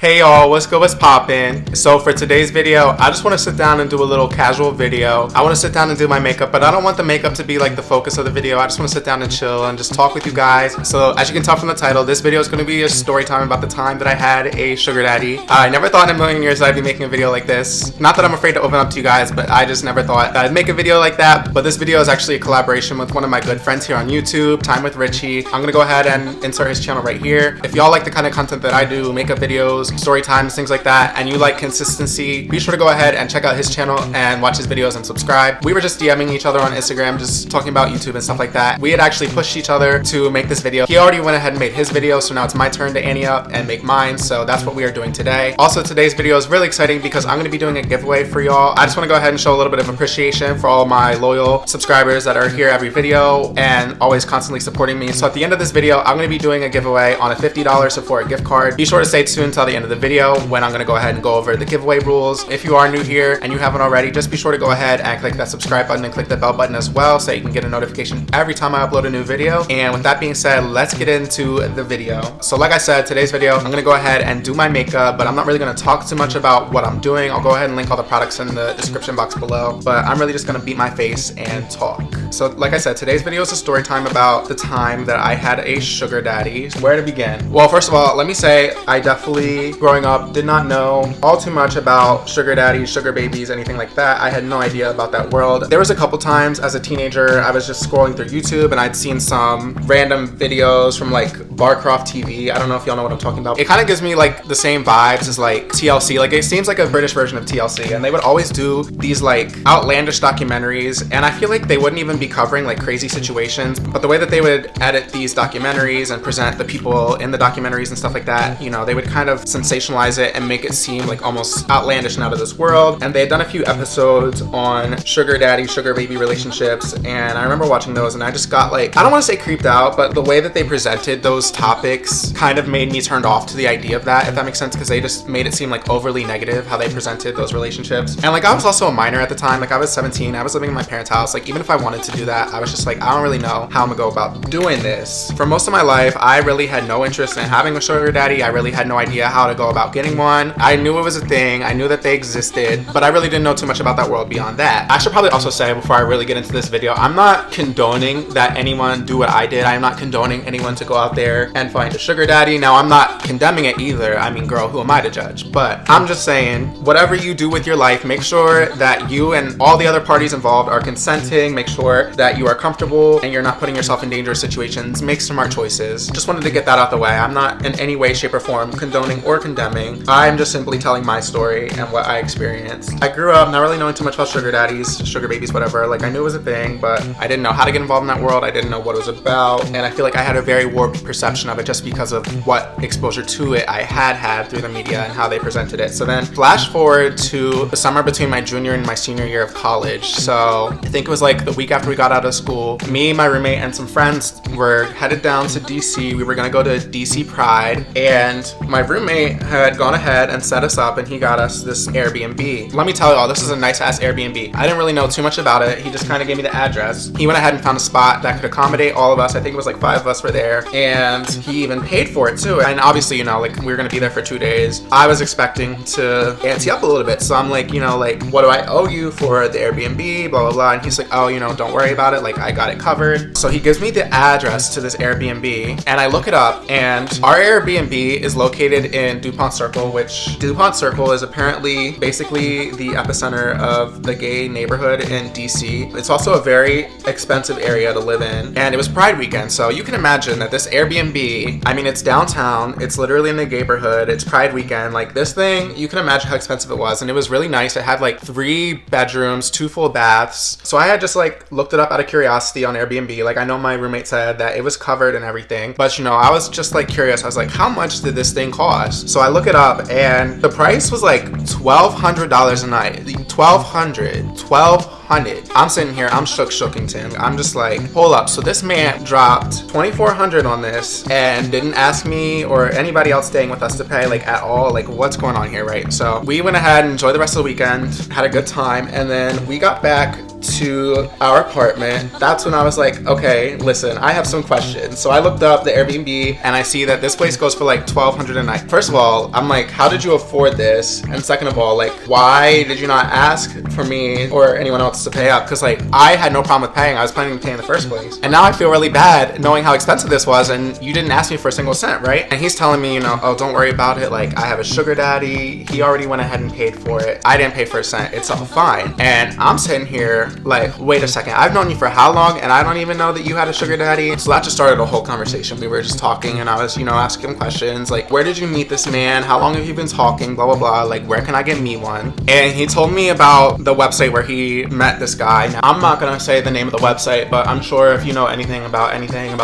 Hey y'all, what's good, what's poppin'? So for today's video, I just want to sit down and do a little casual video. I want to sit down and do my makeup, but I don't want the makeup to be like the focus of the video. I just want to sit down and chill and just talk with you guys. So as you can tell from the title, this video is going to be a story time about the time that I had a sugar daddy. I never thought in a million years that I'd be making a video like this. Not that I'm afraid to open up to you guys, but I just never thought that I'd make a video like that. But this video is actually a collaboration with one of my good friends here on YouTube, Time with Richie. I'm going to go ahead and insert his channel right here. If y'all like the kind of content that I do, makeup videos, story times, things like that, and you like consistency, be sure to go ahead and check out his channel and watch his videos and subscribe. We were just DMing each other on Instagram, just talking about YouTube and stuff like that. We had actually pushed each other to make this video. He already went ahead and made his video, so now it's my turn to ante up and make mine. So that's what we are doing today. Also, today's video is really exciting because I'm going to be doing a giveaway for y'all. I just want to go ahead and show a little bit of appreciation for all my loyal subscribers that are here every video and always constantly supporting me. So at the end of this video, I'm going to be doing a giveaway on a $50 Sephora gift card. Be sure to stay tuned until the end of the video when I'm going to go ahead and go over the giveaway rules. If you are new here and you haven't already, just be sure to go ahead and click that subscribe button and click the bell button as well so you can get a notification every time I upload a new video. And with that being said, let's get into the video. So like I said, today's video, I'm going to go ahead and do my makeup, but I'm not really going to talk too much about what I'm doing. I'll go ahead and link all the products in the description box below, but I'm really just going to beat my face and talk. So like I said, today's video is a story time about the time that I had a sugar daddy. Where to begin? Well, first of all, let me say I definitely, growing up, did not know all too much about sugar daddies, sugar babies, anything like that. I had no idea about that world. There was a couple times as a teenager, I was just scrolling through YouTube and I'd seen some random videos from like Barcroft TV. I don't know if y'all know what I'm talking about. It kind of gives me like the same vibes as like TLC. Like it seems like a British version of TLC, and they would always do these like outlandish documentaries, and I feel like they wouldn't even be covering like crazy situations, but the way that they would edit these documentaries and present the people in the documentaries and stuff like that, you know, they would kind of sensationalize it and make it seem like almost outlandish and out of this world. And they had done a few episodes on sugar daddy, sugar baby relationships, and I remember watching those and I just got like, I don't want to say creeped out, but the way that they presented those topics kind of made me turned off to the idea of that, if that makes sense, because they just made it seem like overly negative how they presented those relationships. And like I was also a minor at the time, like I was 17, I was living in my parents' house. Like even if I wanted to do that, I was just like, I don't really know how I'm gonna go about doing this. For most of my life, I really had no interest in having a sugar daddy. I really had no idea how to go about getting one. I knew it was a thing, I knew that they existed, but I really didn't know too much about that world beyond that. I should probably also say before I really get into this video, I'm not condoning that anyone do what I did. I'm not condoning anyone to go out there and find a sugar daddy. Now, I'm not condemning it either. I mean, girl, who am I to judge? But I'm just saying, whatever you do with your life, make sure that you and all the other parties involved are consenting. Make sure that you are comfortable and you're not putting yourself in dangerous situations. Make smart choices. Just wanted to get that out the way. I'm not in any way, shape, or form condoning or condemning. I'm just simply telling my story and what I experienced. I grew up not really knowing too much about sugar daddies, sugar babies, whatever. Like I knew it was a thing, but I didn't know how to get involved in that world. I didn't know what it was about. And I feel like I had a very warped perception of it just because of what exposure to it I had through the media and how they presented it. So then flash forward to the summer between my junior and my senior year of college. So I think it was like the week after we got out of school, me, my roommate, and some friends were headed down to DC. We were gonna go to DC Pride, and my roommate had gone ahead and set us up and he got us this Airbnb. Let me tell y'all, this is a nice ass Airbnb. I didn't really know too much about it. He just kind of gave me the address. He went ahead and found a spot that could accommodate all of us. I think it was like 5 of us were there, and he even paid for it too. And obviously, you know, like we were gonna be there for 2 days. I was expecting to ante up a little bit. So I'm like, you know, like, what do I owe you for the Airbnb, blah, blah, blah. And he's like, oh, you know, don't worry about it. Like I got it covered. So he gives me the address to this Airbnb and I look it up, and our Airbnb is located in DuPont Circle, which DuPont Circle is apparently basically the epicenter of the gay neighborhood in DC. It's also a very expensive area to live in, and it was Pride weekend, so you can imagine that this Airbnb, I mean, it's downtown, it's literally in the neighborhood, it's Pride weekend, like this thing, you can imagine how expensive it was. And it was really nice. It had like 3 bedrooms, 2 full baths. So I had just like looked it up out of curiosity on Airbnb. Like I know my roommate said that it was covered and everything, but you know, I was just like curious. I was like, how much did this thing cost? So I look it up and the price was like $1,200 a night. $1,200. I'm sitting here, I'm shookington. I'm just like, hold up. So this man dropped $2,400 on this and didn't ask me or anybody else staying with us to pay like at all. Like what's going on here, right? So we went ahead and enjoyed the rest of the weekend, had a good time, and then we got back to our apartment, that's when I was like, okay, listen, I have some questions. So I looked up the Airbnb and I see that this place goes for like $1,200 a night. First of all, I'm like, how did you afford this? And second of all, like, why did you not ask for me or anyone else to pay up? Because like, I had no problem with paying. I was planning to pay in the first place. And now I feel really bad knowing how expensive this was, and you didn't ask me for a single cent, right? And he's telling me, you know, oh, don't worry about it. Like, I have a sugar daddy. He already went ahead and paid for it. I didn't pay for a cent. It's all fine. And I'm sitting here like, wait a second. I've known you for how long? And I don't even know that you had a sugar daddy. So that just started a whole conversation. We were just talking and I was, you know, asking him questions like, where did you meet this man? How long have you been talking? Blah, blah, blah. Like, where can I get me one? And he told me about the website where he met this guy. Now, I'm not going to say the name of the website, but I'm sure if you know anything about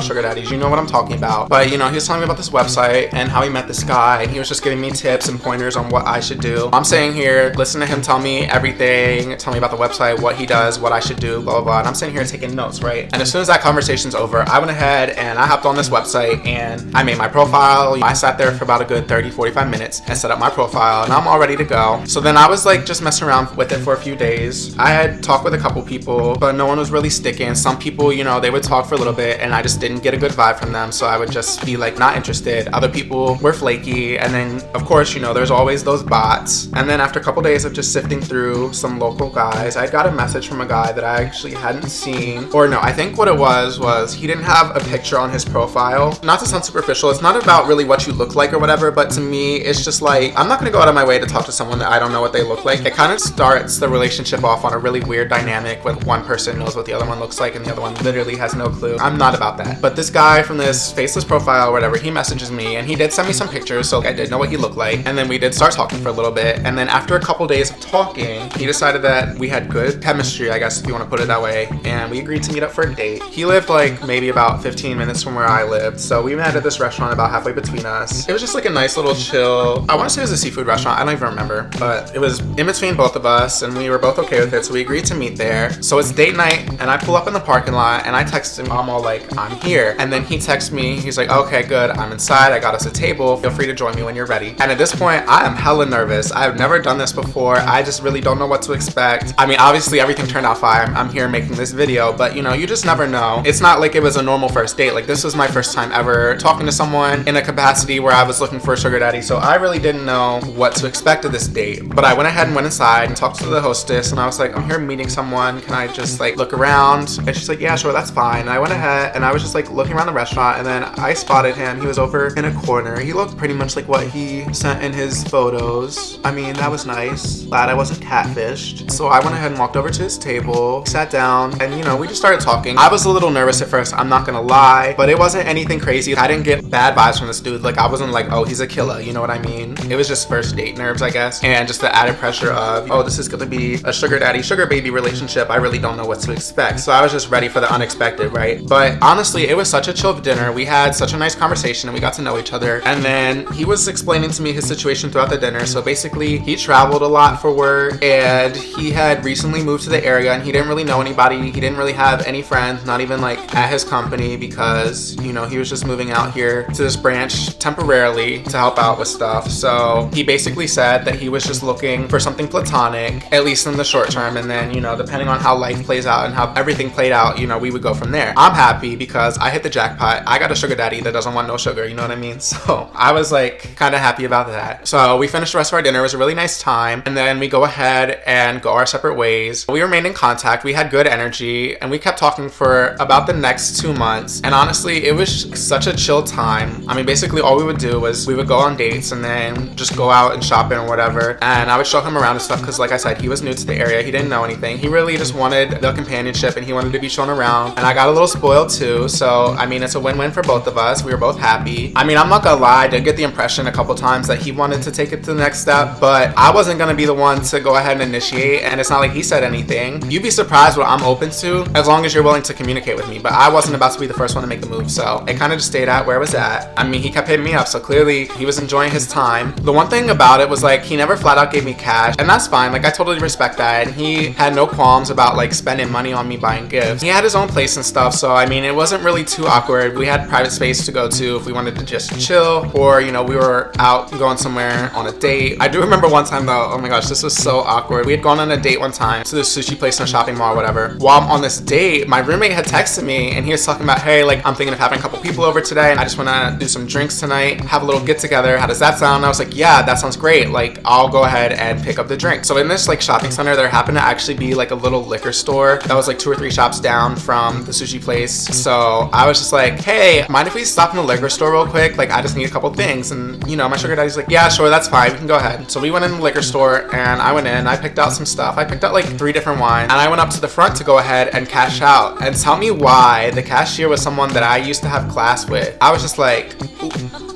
sugar daddies, you know what I'm talking about. But, you know, he was telling me about this website and how he met this guy. And he was just giving me tips and pointers on what I should do. I'm sitting here, listen to him tell me everything, tell me about the website, what he does, what I should do, blah, blah, blah. And I'm sitting here taking notes, right? And as soon as that conversation's over, I went ahead and I hopped on this website and I made my profile. I sat there for about a good 30-45 minutes and set up my profile and I'm all ready to go. So then I was like just messing around with it for a few days. I had talked with a couple people, but no one was really sticking. Some people, you know, they would talk for a little bit and I just didn't get a good vibe from them. So I would just be like not interested. Other people were flaky. And then of course, you know, there's always those bots. And then after a couple days of just sifting through some local guys, I got a message from a guy that I actually hadn't seen. Or no, I think what it was he didn't have a picture on his profile. Not to sound superficial, it's not about really what you look like or whatever, but to me, it's just like, I'm not gonna go out of my way to talk to someone that I don't know what they look like. It kind of starts the relationship off on a really weird dynamic with one person knows what the other one looks like and the other one literally has no clue. I'm not about that. But this guy from this faceless profile or whatever, he messages me and he did send me some pictures, so I did know what he looked like. And then we did start talking for a little bit. And then after a couple days of talking, he decided that we had good chemistry, I guess if you want to put it that way. And we agreed to meet up for a date. He lived like maybe about 15 minutes from where I lived. So we met at this restaurant about halfway between us. It was just like a nice little chill, I want to say it was a seafood restaurant, I don't even remember, but it was in between both of us and we were both okay with it. So we agreed to meet there. So it's date night and I pull up in the parking lot and I text him, I'm all like, I'm here. And then he texts me, he's like, okay, good, I'm inside, I got us a table, feel free to join me when you're ready. And at this point, I am hella nervous. I've never done this before. I just really don't know what to expect. I mean, obviously everything turned out fine. I'm here making this video, but you know, you just never know. It's not like it was a normal first date. Like this was my first time ever talking to someone in a capacity where I was looking for a sugar daddy. So I really didn't know what to expect of this date. But I went ahead and went inside and talked to the hostess and I was like, I'm here meeting someone. Can I just like look around? And she's like, yeah, sure, that's fine. And I went ahead and I was just like looking around the restaurant and then I spotted him. He was over in a corner. He looked pretty much like what he sent in his photos. I mean, that was nice. Glad I wasn't catfished. So I went ahead and walked over to his table, sat down, and you know, we just started talking. I was a little nervous at first, I'm not gonna lie, but it wasn't anything crazy. I didn't get bad vibes from this dude. Like I wasn't like, oh, he's a killer, you know what I mean? It was just first date nerves, I guess. And just the added pressure of, oh, this is gonna be a sugar daddy, sugar baby relationship. I really don't know what to expect. So I was just ready for the unexpected, right? But honestly, it was such a chill dinner. We had such a nice conversation and we got to know each other. And then he was explaining to me his situation throughout the dinner. So basically, he traveled a lot for work and he had recently moved to the area and he didn't really know anybody. He didn't really have any friends, not even like at his company, because, you know, he was just moving out here to this branch temporarily to help out with stuff. So he basically said that he was just looking for something platonic, at least in the short term. And then, you know, depending on how life plays out and how everything played out, you know, we would go from there. I'm happy because I hit the jackpot. I got a sugar daddy that doesn't want no sugar, you know what I mean? So I was like kind of happy about that. So we finished the rest of our dinner. It was a really nice time. And then we go ahead and go our separate ways. We remained in contact. We had good energy and we kept talking for about the next 2 months. And honestly, it was such a chill time. I mean, basically all we would do was we would go on dates and then just go out and shopping or whatever. And I would show him around and stuff because like I said, he was new to the area. He didn't know anything. He really just wanted the companionship and he wanted to be shown around. And I got a little spoiled too. So, I mean, it's a win-win for both of us. We were both happy. I mean, I'm not gonna lie, I did get the impression a couple times that he wanted to take it to the next step, but I wasn't gonna be the one to go ahead and initiate. And it's not like he said anything. You'd be surprised what I'm open to as long as you're willing to communicate with me. But I wasn't about to be the first one to make the move. So it kind of just stayed at where it was at. I mean, he kept hitting me up. So clearly he was enjoying his time. The one thing about it was like, he never flat out gave me cash, and that's fine. Like I totally respect that. And he had no qualms about like spending money on me buying gifts. He had his own place and stuff. So I mean, it wasn't really too awkward. We had private space to go to if we wanted to just chill, or you know, we were out going somewhere on a date. I do remember one time though, oh my gosh, this was so awkward. We had gone on a date one time to the sushi place place in a shopping mall or whatever. While I'm on this date, my roommate had texted me and he was talking about, hey, like I'm thinking of having a couple people over today and I just want to do some drinks tonight, have a little get together. How does that sound? And I was like, yeah, that sounds great. Like I'll go ahead and pick up the drink. So in this like shopping center, there happened to actually be like a little liquor store that was like 2 or 3 shops down from the sushi place. So I was just like, hey, mind if we stop in the liquor store real quick? Like I just need a couple things. And you know, my sugar daddy's like, yeah, sure, that's fine, we can go ahead. So we went in the liquor store and I went in, I picked out some stuff. I picked out like 3 different wines and I went up to the front to go ahead and cash out. And tell me why the cashier was someone that I used to have class with. I was just like, ooh.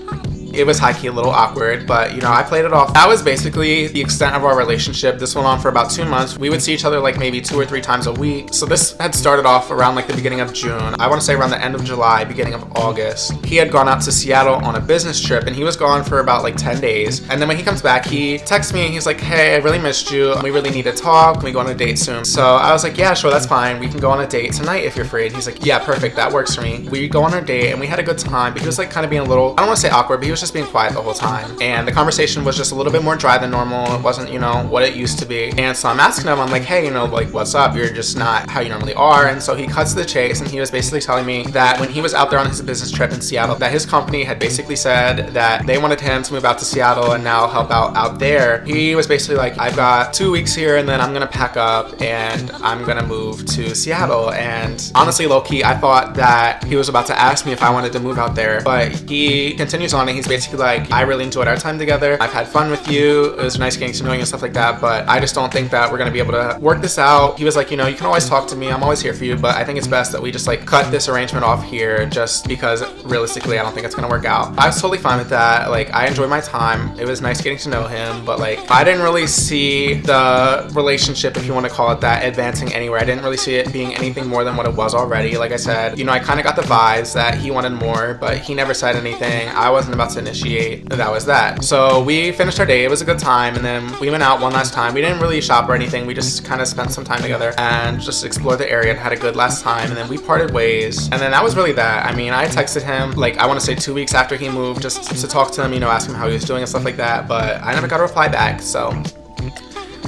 It was high-key a little awkward, but you know, I played it off. That was basically the extent of our relationship. This went on for about 2 months. We would see each other like maybe 2 or 3 times a week. So this had started off around like the beginning of June. I want to say around the end of July, beginning of August. He had gone out to Seattle on a business trip and he was gone for about like 10 days. And then when he comes back, he texts me and he's like, hey, I really missed you. We really need to talk. Can we go on a date soon? So I was like, yeah, sure, that's fine. We can go on a date tonight if you're free. And he's like, yeah, perfect. That works for me. We go on our date and we had a good time, but he was like kind of being a little, I don't want to say awkward, but he was just being quiet the whole time. And the conversation was just a little bit more dry than normal. It wasn't, you know, what it used to be. And so I'm asking him, I'm like, hey, you know, like, what's up? You're just not how you normally are. And so he cuts to the chase and he was basically telling me that when he was out there on his business trip in Seattle, that his company had basically said that they wanted him to move out to Seattle and now help out there. He was basically like, I've got 2 weeks here and then I'm gonna pack up and I'm gonna move to Seattle. And honestly, low-key, I thought that he was about to ask me if I wanted to move out there, but he continues on and he's basically like, I really enjoyed our time together. I've had fun with you. It was nice getting to know you and stuff like that, but I just don't think that we're gonna be able to work this out. He was like, you know, you can always talk to me. I'm always here for you, but I think it's best that we just like cut this arrangement off here just because realistically, I don't think it's gonna work out. I was totally fine with that. Like, I enjoyed my time. It was nice getting to know him, but like, I didn't really see the relationship, if you want to call it that, advancing anywhere. I didn't really see it being anything more than what it was already. Like I said, you know, I kind of got the vibes that he wanted more, but he never said anything. I wasn't about to initiate. That was that. So we finished our day. It was a good time, and then we went out one last time. We didn't really shop or anything. We just kind of spent some time together and just explored the area and had a good last time, and then we parted ways. And then that was really that. I mean, I texted him like, I want to say 2 weeks after he moved, just to talk to him, you know, ask him how he was doing and stuff like that, but I never got a reply back. So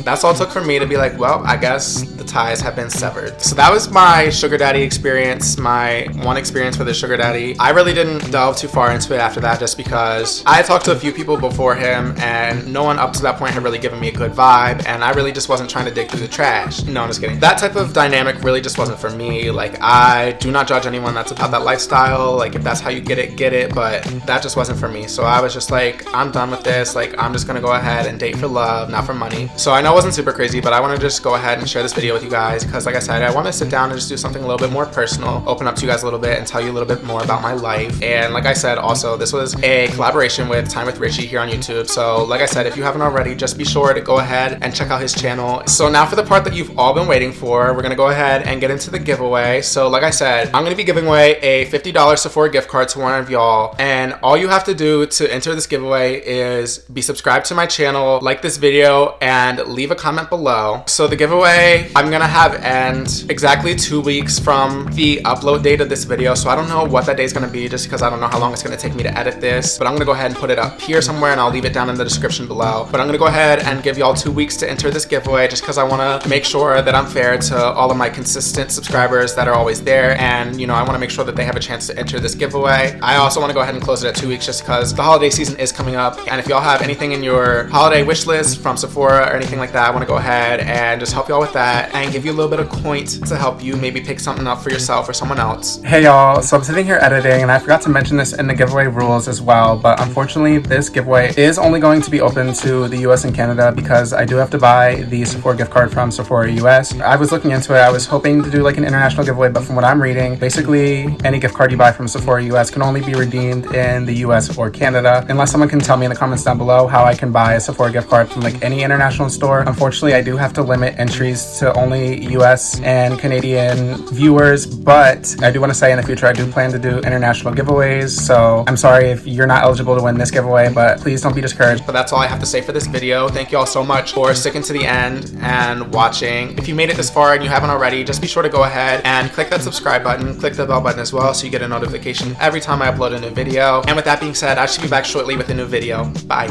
that's all it took for me to be like, well, I guess the ties have been severed. So that was my sugar daddy experience, my one experience with a sugar daddy. I really didn't delve too far into it after that just because I had talked to a few people before him and no one up to that point had really given me a good vibe, and I really just wasn't trying to dig through the trash. No, I'm just kidding. That type of dynamic really just wasn't for me. Like, I do not judge anyone that's about that lifestyle. Like, if that's how you get it, but that just wasn't for me. So I was just like, I'm done with this. Like, I'm just gonna go ahead and date for love, not for money. So I know it wasn't super crazy, but I want to just go ahead and share this video with you guys because, like I said, I want to sit down and just do something a little bit more personal, open up to you guys a little bit and tell you a little bit more about my life. And like I said, also, this was a collaboration with Time with Richie here on YouTube. So like I said, if you haven't already, just be sure to go ahead and check out his channel. So now for the part that you've all been waiting for, we're gonna go ahead and get into the giveaway. So like I said, I'm gonna be giving away a $50 Sephora gift card to one of y'all, and all you have to do to enter this giveaway is be subscribed to my channel, like this video, and leave a comment below. So the giveaway I'm gonna have end exactly 2 weeks from the upload date of this video. So I don't know what that day is gonna be just because I don't know how long it's gonna take me to edit this, but I'm gonna go ahead and put it up here somewhere and I'll leave it down in the description below. But I'm gonna go ahead and give y'all 2 weeks to enter this giveaway just because I wanna make sure that I'm fair to all of my consistent subscribers that are always there, and you know, I wanna make sure that they have a chance to enter this giveaway. I also wanna go ahead and close it at 2 weeks just because the holiday season is coming up, and if y'all have anything in your holiday wish list from Sephora or anything like that, I wanna go ahead and just help y'all with that and give you a little bit of coins to help you maybe pick something up for yourself or someone else. Hey y'all, so I'm sitting here editing and I forgot to mention this in the giveaway rules as well, but unfortunately this giveaway is only going to be open to the US and Canada because I do have to buy the Sephora gift card from Sephora US. I was looking into it, I was hoping to do like an international giveaway, but from what I'm reading, basically any gift card you buy from Sephora US can only be redeemed in the US or Canada, unless someone can tell me in the comments down below how I can buy a Sephora gift card from like any international store. Unfortunately, I do have to limit entries to only US and Canadian viewers, but I do want to say in the future I do plan to do international giveaways, so I'm sorry if you're not eligible to win this giveaway, but please don't be discouraged. But that's all I have to say for this video. Thank you all so much for sticking to the end and watching. If you made it this far and you haven't already, just be sure to go ahead and click that subscribe button, click the bell button as well so you get a notification every time I upload a new video. And with that being said, I should be back shortly with a new video. Bye.